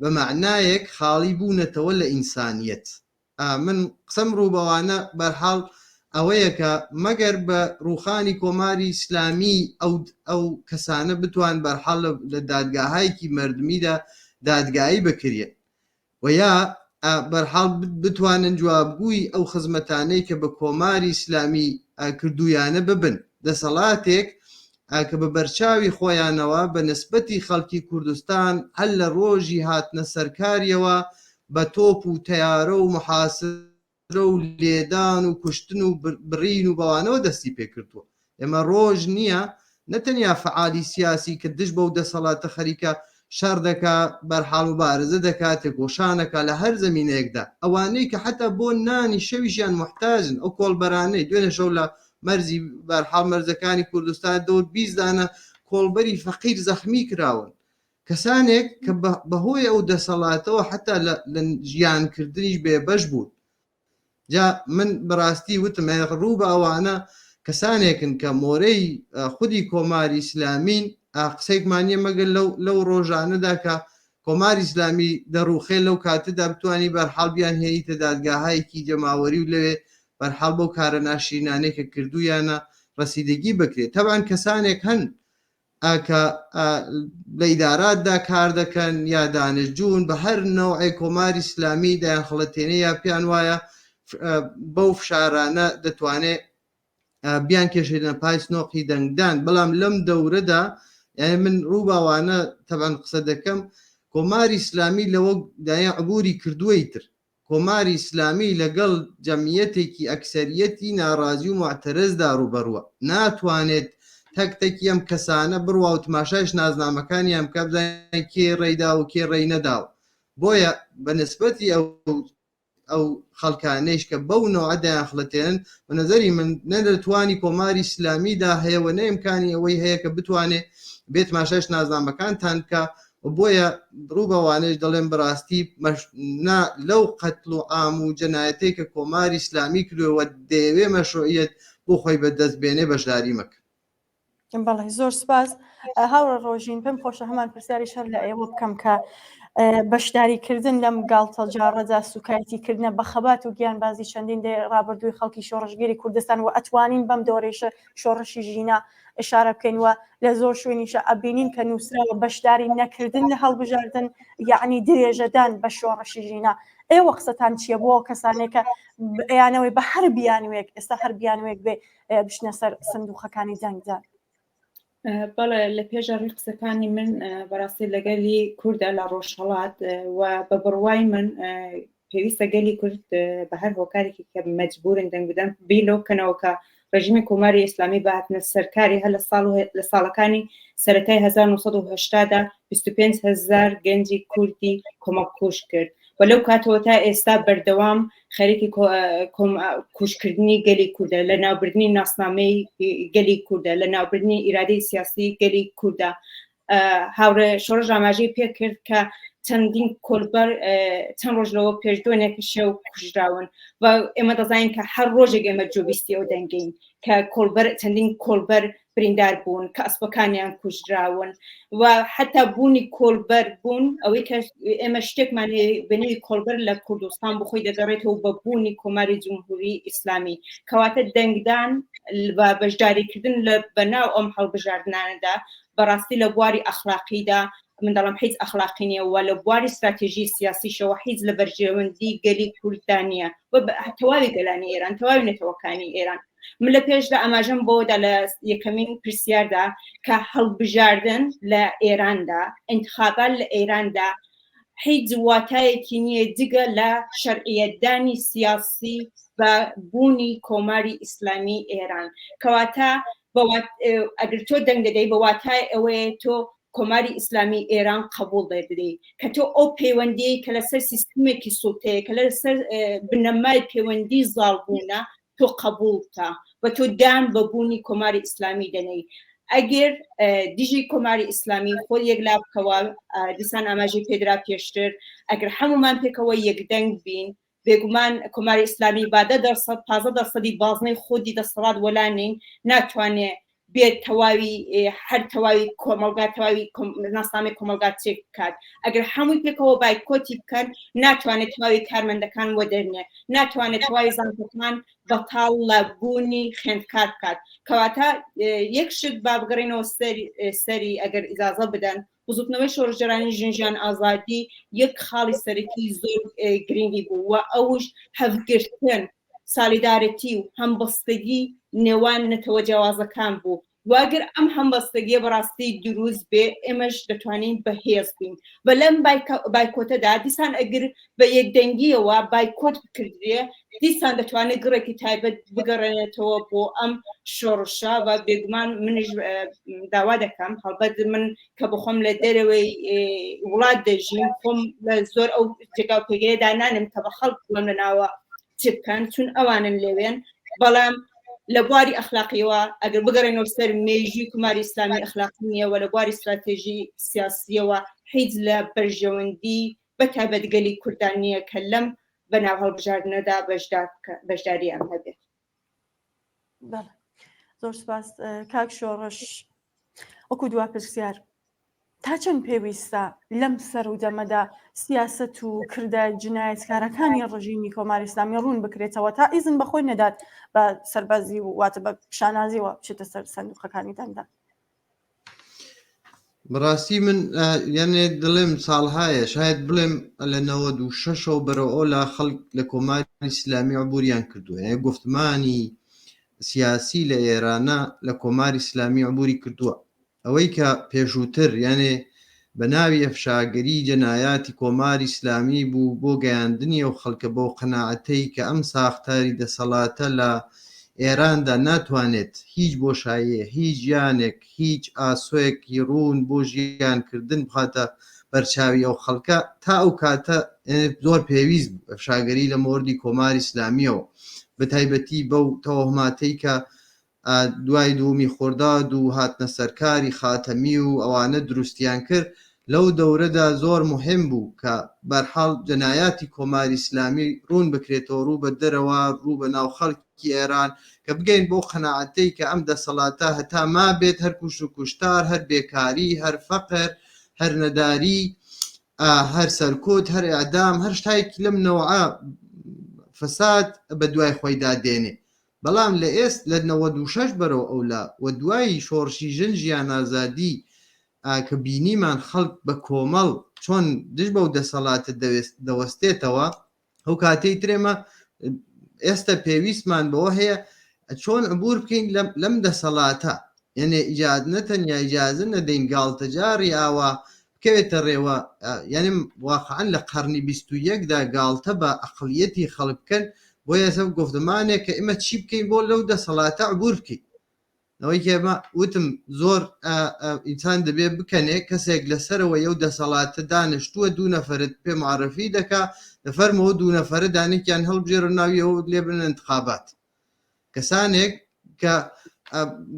بە معنایەک خاڵی بوونەتەوە لە ئینسانیەت. من قسەم ڕوو بەوانە بەرحاڵ ئەوەیە کە مەگەر بە ڕووخانی کۆماری ئیسلامی ئەو کەسانە بتوان بەرحاڵ لە دادگاهایەکی مردمیدا دادگایی بکرێت و یا بەرحاڵ بتوانن جوابگووی ئەو خزمەتانەی کە بە کۆماری ئیسلامی کردویانە ببن دەسەڵاتێک کە بە بەرچاوی خۆیانەوە بە نسبەتی خەڵکی کوردستان هەر لە ڕۆژی هاتنە سەرکاریەوە بە تۆپ و تەیارە و محاسرە و لێدان و کوشتن و بڕین و بەوانەوە دەستی پێکردووە. ئێمە ڕۆژ نییە نەتەنیا فعالی سیاسی کە دش بە و دەسەڵاتە خەریکە شەڕ دەکا بەرحاڵ و بارزە دەکاتێک گۆشانەکە لە هەر زمینەیەکدا ئەوانەی کە حتا بۆ نانی شەویشیان محتاجن ئەو کۆڵبەرانەی دوێنێ شەو لە مەرزی بەرحاڵ مەرزەکانی کوردستان دەور 20 دانە کۆڵبەری فەقیر زەخمی کراون کەسانێک کە بەهۆی ئەو دەسەڵاتەوە حتا لە ژیانکردنیش بێبەش بوون. جا من بەڕاستی وتم ڕوو بە ئەوانە کەسانێکن کە مۆرەی خودی کۆماری ئیسلامین قسەیەکمانیە مەگەر لەو ڕۆژانەدا کە کۆماری ئیسلامی دەڕوخێ لەو کاتەدا بتوانی بەرحاڵ بیان هێیتە دادگاهایەکی جەماوەری و لەوێ بەرحاڵ بەو کارە ناشرینانەی کە کردویانە ڕەسیدگی بکرێت. تەبان کەسانێک هەن کە لە ئیداراتدا کار دەکەن یا دانشجوون بە هەر نەوعی کۆماری ئیسلامی دایان خەڵەتێنەی یا پیان وایە بەو فشارانە دەتوانێت بیان کێشێنە پای سنۆقی دەنگدان. بەڵام لەم دەورەدا یعنی من ڕوو باوانە تەبان قسە دەکەم کۆماری ئیسلامی لەوە دایە عبوری کردووەی تر کۆماری ئیسلامی لەگەڵ جەمیەتێکی ئەکسەریەتی ناڕازی و معتەرەزدا ڕوبەڕوە ناتوانێت تەکتێکی ئەم کەسانە بڕوا و تماشایش نازنامەکانیان بکە بزانین کێ ڕێیدا و کێ ڕێی نەداوە. بۆیە بە نسبەتی ئەو خەڵکانەیش کە بەو نەوعەدایان خڵەتێنن بە نەزەری من نەدەتوانی کۆماری ئیسلامیدا هەیەوە نەیمکانی ئەوەی هەیە کە بتوانێت بێت ماشایش نازنامەکانتان بکە. بۆیە ڕوو بەوانش دەڵێن بەڕاستی لەو قەتڵ و ئام و جەنایەتەی کە کۆماری ئیسلامی کردووە دەیەوێ مەشروعیەت بۆ خۆی بەدەست بێنێ بەشداری مەکە. بەڵێ زۆر سپاس هاوڕە ڕۆژین پێم خۆشە هەمان پرسیاری شەر لە ئێوە بکەم کە بەشداریکردن لەم گاڵتەجارڕەدا سوکایەتیکردنە بەخەبات و گیان بازی چەندین دێ ڕابردووی خەڵکی شۆڕژگیری کوردستان و ئەتوانین بەم دۆڕێشە شۆڕشی ژینە ئشارە بکەینوە لە زۆر شوێنیشە ئەبینین کە نووسراوە بەشداری نەکردن لە هەڵبژاردن یعنی درێژەدان بە شۆڕشی ژینە. ئێوە قسەتان چییە بۆ کەسانێکە ئەیانەوەی بە هەر بیانوێک ئێستا هەر بیانوێک بێ بشنە سەر سندوقەکانی جەنگدان؟ بەڵێ لە پێشەڕی قسەکانی من بەڕاستی لەگەلی کووردە لە ڕۆژهەڵات و بە بڕوای من پێویستە گەلی کورد بە هەر هۆکارێکی کە مەجبورن دەنگ بدەن بیلۆ بکەنەوە کە ڕژیمی کۆماری ئیسلامی بەهاتنە سەرکاری هەر لە ساڵەکانی سەرەتای 1970دا 25,000 گەنجی کوردی کۆمەکوش کرد و لەو کاتەوە تا ئێستا بەردەوام خەریکی کوشکردنی گەلی کووردە لە ناوبردنی ناسنامەی گەلی کووردە لە ناوبردنی ئیرادەی سیاسی گەلی کووردە. هاوڕێ شۆڕژ ئاماژەی پێ کرد کە چەندین کۆلبەر چەند ڕۆژ لەوە پێش دوێنێک شێو کوژراون و ئێمە دەزانین کە هەر ڕۆژێک ئێمە جۆبیستی ئەو دەنگین کە چەندین کۆلبەر بریندار بوون کە ئەسپەکانیان کوژراون و حتا بوونی کۆلبەر بوون ئەوەی کە ئێمە شتێکمان بنەوەی کۆلبەر لە کوردستان بخۆی دەگەڕێتەوە بە بوونی کۆماری جمهوری ئیسلامی کەواتە دەنگدان بە بەشداریکردن لە بەناو ئەم هەڵبژاردنانەدا بەڕاستی لە بواری ئەخلاقیدا من دەڵام هیچ ئەخلاقی نییە و لە بواری استراتێژی سیاسیشەوە هیچ لە بەرژێوەندی گەلی کوردستانیە و تەواوی گەلانی ئێران تەواوی نەتەوەکانی ئێران. من لە پێشدا ئەماژەم بۆدا لە یەکەمین پرسیاردا کە هەڵبژاردن لە ئێراندا انتخابات لە ئێراندا هیچ واتایەکی نییە جگە لە شەرعیەتدانی سیاسی بە بوونی کۆماری ئیسلامی ئێران کەواتە ئەگەر تۆ دەنگ دەدەی بە واتای ئەوەیە تۆ کۆماری ئیسلامی ئێران قبول دەدەی کە تۆ ئەو پەیوەندی کە لەسەر سیستمێکی سوڵتەیە کە لەسەر بنەمای پەیوەندی زاڵبوونە تۆ قبولتە و تۆ دان بە بوونی کۆماری ئیسلامی دەنەی. ئەگەر دیژی کۆماری ئیسلامی خۆ یەکلا بکەوە دیسان ئاماژەی پێدرا پێشتر ئەگەر هەمومان پێکەوە یەکدەنگ بین بێگومان کۆماری ئیسلامی با 10% بازنەی خۆدی دەسەڵات وەلانین ناتوانێت بێت تەواوی هەر تەواوی کۆمەلگا تەواوی ناسنامەی کۆمەلگا چێک بکات ئەگەر هەمووی پێکەوە بایکۆتی بکەن ناتوانێت تەواوی کارمەندەکان وەدەرنێ ناتوانێت تەواوی زانکۆکان بەتاڵ لە بوونی خوێندکار بکات کەواتە یەک شت با بگەڕێنەوە سەری ئەگەر ئیجازە بدەن بزوتنەوەی شۆڕژێرانی ژنجیان ئازادی یەک خاڵی سەرەکی زۆر گرنگی بوو و ئەوش هەفگرتن سالیدارەتی و هەمبەستگی نێوان نەتەوە جیاوازەکان بوو واگەر ئەم هەمبەستگیە بەڕاستی دروست بێ ئێمەش دەتوانین بەهێز بین بە لەم بایکۆتەدا دیسان ئەگەر بە یەکدەنگیەوە بایکۆت بکردێ دیسان دەتوانێت گڕێکی تایبەت بگەڕێنێتەوە بۆ ئەم شۆڕشە و بێگومان منش داوا دەکەم هەڵبەت من کە بخۆم لە دەرەوەی وڵات دەژیم خۆم لە زۆر ئەو جێگا و پێگەیەدا نانم کە بە خەڵک بڵێم لەناوە چ بکەن چون ئەوانن لەوێن بەڵام لە بواری ئەخلاقیەوە ئەگەر بگەڕێنەوە سەر مێژووی کوماری ئیسلامی ئەخلاقی نییەوە لە بواری استراتێژی سیاسیەوە هیچ لە بەرژەوەندی بەتایبەتگەلی کوردان نییە کە لەم بەناو هەڵبژاردنەدا بەشداریان هەبێت زۆر سپاس کاک شۆڕش وەکو دوا پرسیار تا چەند پێویستە لەم سەر و دەمەدا سیاست و کردە جنایەتکارەکانی ڕژیمی کۆماری ئیسلامی ڕوون بکرێتەوە تا ئیزن بەخۆی نەدات بە سەربازی و واتە بە شانازیەوە بچێتە سەر سندوقەکانی دەنگدا بەڕاستی من یعنی دڵێم ساڵهایە شاید بڵێم لە 96 بەرەوە لە خەڵک لە کۆماری ئیسلامی عبوریان کردووە یعنی گفتمانی سیاسی لە ئێرانە لە کۆماری ئیسلامی عبوری کردووە ئەوەی کە پێشووتر یعنی بە ناوی ئەفشاگەری جەنایاتی کۆماری ئیسلامی بوو بۆ گەیاندنی و خەڵکە بۆ قەناعەتەی کە ئەم ساختاری دەسەڵاتە لە ئێراندا ناتوانێت هیچ بۆشاییە هیچ یانێک هیچ ئاسۆیەکی ڕوون بۆ ژیانکردن بخاتە بەرچاوی ئەو خەڵکە تا ئەو کاتە زۆر پێویست بوو ئەفشاگەری لە مۆردی کۆماری ئیسلامیەوە بە تایبەتی بەو تەوەهماتەی کە دوای دووەمی خۆرداد و هاتنە سەرکاری خاتەمی و ئەوانە دروستیان کرد لەو دەورەدا زۆر مهم بوو کە بەرحاڵ جەنایاتی کۆماری ئیسلامی ڕوون بکرێتەوە ڕوو بە دەرەوە ڕوو بە ناو خەڵکی ئێران کە بگەین بۆ قەناعەتەی کە ئەم دەسەڵاتە هەتا ما بێت هەر کوش و کوشتار هەر بێکاری هەر فەقر هەر نەداری هەر سەرکۆت هەر ئەعدام هەر شتایەکی لەم نەوعە فەساد بە دوای خۆیدا دێنێ بەڵام لە ئێست لە 96 بەرەوە ئەولا و دوای شۆڕشی ژنجیان ئازادی کە بینیمان خەڵک بە کۆمەڵ چۆن دژ بەو دەسەڵاتە دەوەستێتەوە ئەو کاتەی ترێمە ئێستا پێویستمان بەوە هەیە چۆن عبور بکەین لەم دەسەڵاتە یعنی ئیجاد نەتەنیا ئیجازە نەدەین گاڵتەجاری ئاوا بکەوێتە ڕێوە یعنی واقعەن لە قەرنی 21دا گاڵتە بە ئەقڵیەتی خەڵک بکەن بۆ یاسە گفتمانێک کە ئێمە چی بکەین بۆ لەو دەسەڵاتە عبور بکەین ئەوەی کێمە وتم زۆر ئینسان دەبێت بکەنێ کەسێک لەسەرەوە یەو دەسەڵاتە دانیشتووە دوو نەفرت پێ معرفی دەکا لەفەرمەوە دوو نەفرە دانێکیان هەڵبژێرە ناویەوە لێ بن انتخابات کەسانێک کە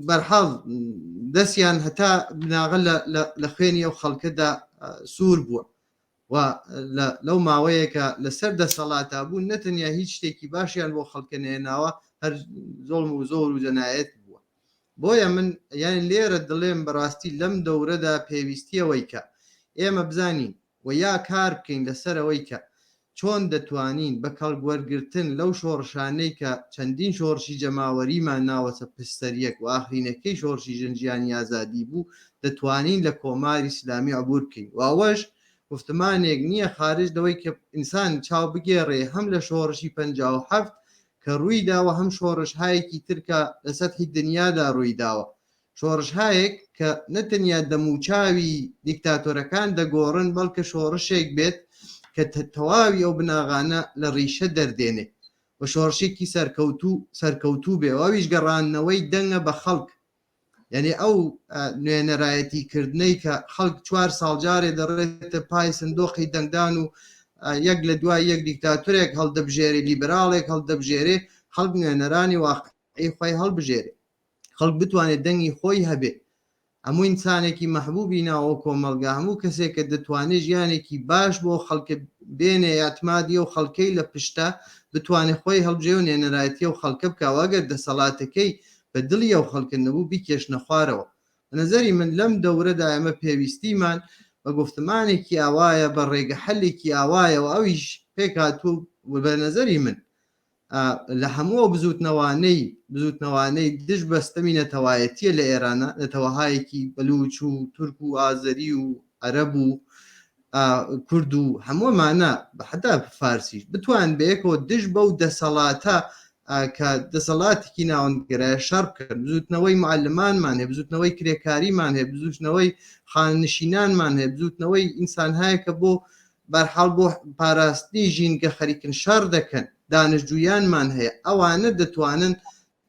بەرحاڵ دەستیان هەتا بناغە لە خوێنی ئەو خەڵکەدا سوور بووە و لەو ماوەیەکە لەسەر دەسەڵاتە بوون نەتەنیا هیچ شتێکی باشیان بۆ خەڵکە نێناوە هەر زۆڵم و زۆر و جەنایەت بووە بۆیە من یان لێرە دڵێم بەڕاستی لەم دەورەدا پێویستیەوەی کە ئێمە بزانین و یا کار بکەین لەسەرەوەی کە چۆن دەتوانین بە کەڵگوەرگرتن لەو شۆڕشانەی کە چەندین شۆڕشی جەماوەریمان ناوەچە پشتەریەک و ئاخرینەکەی شۆڕشی ژنجیانی ئازادی بوو دەتوانین لە کۆماری ئیسلامی عبور بکەین و ئەوەش گفتمانێک نییە خارج دەوەی کە ئینسان چاو بگێڕێ هەم لە شۆڕشی 57 کە ڕووی داوە هەم شۆڕشهایەکی ترکە لە سەتحی دنیادا ڕووی داوە شۆڕشهایەک کە نەتەنیا دەموچاوی دیکتاتۆرەکان دەگۆڕن بەڵکە شۆڕشێک بێت کە تەواوی ئەو بناغانە لە ڕیشە دەردێنێ و شۆڕشێکی سەرکەوتوو بێ ئەویش گەڕانەوەی دەنگە بە خەڵک یعنی ئەو نوێنەرایەتیکردنەی کە خەڵک 4 ساڵجارێ دەڕێتە پای سندۆقی دەنگدان و یەک لە دوای یەک دیکتاتۆرێک هەڵدەبژێری لیبراڵێک هەڵدەبژێرێ خەڵک نوێنەرانی واقعی خۆی هەڵبژێرێ خەڵک بتوانێت دەنگی خۆی هەبێ هەموو ئینسانێکی مەحبوبی ناوە کۆمەلگا هەموو کەسێک کە دەتوانێت ژیانێکی باش بۆ خەڵکە بێنێ یاتمادی و خەڵکەی لە پشتە بتوانێت خۆی هەڵبژێ و نوێنەرایەتی و خەڵکە بکەوەگەر دەسەڵاتەکەی بە دڵی ئەو خەڵکن نەبوو بیکێشنە خوارەوە. نظری من لەم دەورەدا ئێمە پێویستیمان بە گفتمانێکی ئاوایە بە ڕێگە حەلێکی ئاوایەوە ئەویش پێک هاتوو بە نظری من لە هەموو بزوتنەوانەی دش بەستەمی نەتەوایەتیە لە ئێرانە نەتەوەهایەکی بەلوچ و تورک و ئازەری و عەرەب و کورد و هەموومانە حتا فارسیش بتوان بەیەکەوە دش بەو دەسەڵاتە کە دەسەڵاتێکی ناوەندگەرایە شەڕ بکەن بزوتنەوەی معلمانمان هەیە بزوتنەوەی کرێکاریمان هەیە بزوتنەوەی خاننشینانمان هەیە بزوتنەوەی ئینسانهایە کە بۆ بەرحاڵ بۆ پاراستنی ژینگە خەریکن شەڕ دەکەن دانشجویانمان هەیە ئەوانە دەتوانن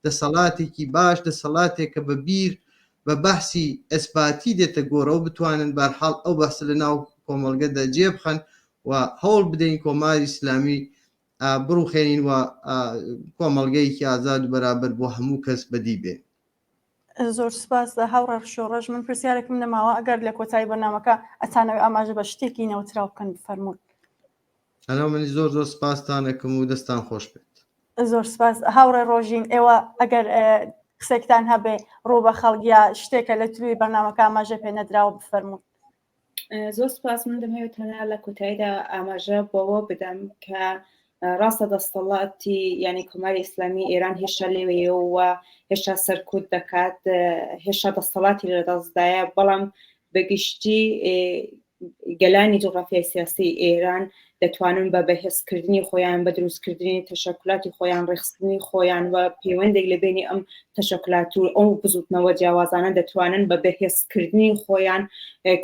دەسەڵاتێکی باش دەسەڵاتێکە بە بیر بە بەحسی ئەسپاتی دێتە گۆڕەوە بتوانن بەرحاڵ ئەو بەحسە لە ناو کۆمەڵگەدا جێبخەن و هەوڵ بدەین کۆماری ئیسلامی بڕوخێنین و کۆمەڵگەیەکی ئازاد و بەرابەر بۆ هەموو کەس بەدی بێن. زۆر سپاس هاوڕێ شۆڕژ من پرسیارێکم نەماوە ئەگەر لە کۆتایی بەرنامەکە ئەتانەوێ ئاماژە بە شتێکی نەوتراو بکەن بفەرموون. هەلو منی زۆر سپاستانەکەم و دەستان خۆش بێت. زۆر سپاس هاوڕێ ڕۆژین ئێوە ئەگەر قسێکتان هەبێ ڕۆ بە خەڵگیا شتێکە لە توی بەرنامەکە ئاماژە پێ نەدراوە بفەرموون. زۆر سپاس من دەمەوێت تەنها لە کۆتاییدا ئاماژە بۆەوە بدەم کە ڕاستە دەستەڵاتی ینی کۆماری ئیسلامی ئێران هێشتا لێوەیەوە هێشتا سەرکوت دەکات هێشتا دەستەڵاتی لەدەستدایە بەڵام بەگشتی گەلانی جوغرافیای سیاسی ئێران دەتوانن بە بەهێزکردنی خۆیان بە دروستکردنی تەشەکولاتی خۆیان ڕێخستنی خۆیان و پەیوەندێک لە بینی ئەم تەشەکلات و ئەو بزوتنەوە جیاوازانە دەتوانن بە بەهێزکردنی خۆیان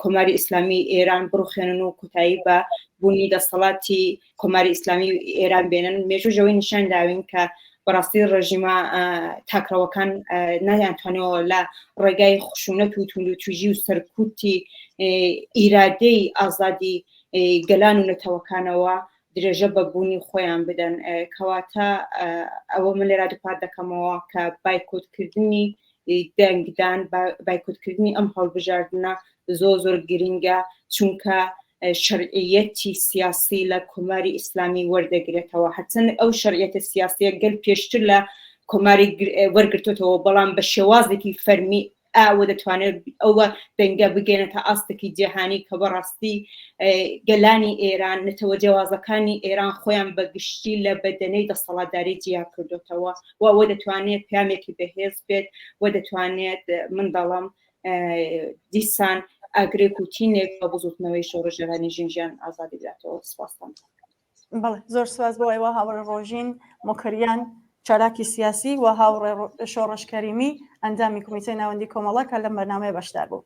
کۆماری ئیسلامی ئێران بڕوخێنن و کۆتایی بە بوونی دەسەڵاتی کۆماری ئیسلامی ئێران بێنن مێژوژەوەی نیشان داوین کە بەڕاستی ڕژیمە تاکرەوەکان نایانتوانەوە لە ڕێگای خشونەت و توندوتوژی و سەرکوتی ئیرادەی ئازادی گەلان و نەتەوەکانەوە درێژە بەبوونی خۆیان بدەن کەواتە ئەوە من لێرا دووپات دەکەمەوە کە بایکۆتکردنی دەنگدان بایکۆتکردنی ئەم هەڵبژاردنە زۆر گرینگە چونکە شەرعیەتی سیاسی لە کۆماری ئیسلامی وەردەگرێتەوە هەرچەند ئەو شەرعیەتە سیاسیە گەل پێشتر لە کۆماری وەرگرتوتەوە بەڵام بە شێوازێکی فەرمی ئەوە دەتوانێت ئەوە دەنگە بگەێنێتە ئاستێکی جیهانی کە بەڕاستی گەلانی ئێران نەتەوە جیاوازەکانی ئێران خۆیان بەگشتی لە بەدەنەی دەسەڵاتداری جیا کردوتەوە و ئەوە دەتوانێت پیامێکی بەهێز بێت و دەتوانێت منداڵم دیسان ئاگرێک و تینێک بە بزوتنەوەی شۆڕژێرانی ژینجیان ئازادی بداتەوە. سپاسان. بەڵێ زۆر سپاس بۆ ئێوە هاوڕێ ڕۆژین مۆکەریان چالاکی سیاسی و هاوڕێ شۆڕژ کەریمی ئەندامی کمیتەی ناوەندی کۆمەڵە کە لەم بەرنامەیە بەشدار بوو.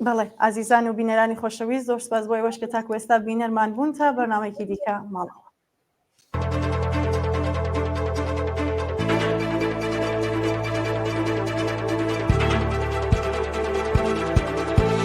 بەڵێ ئازیزان و بینەرانی خۆشەویست زۆر سپاس بۆ ئێوەش کە تاکو ئێستا بینەرمان بوون تا بەرنامەیەکی دیکە ماڵەوە.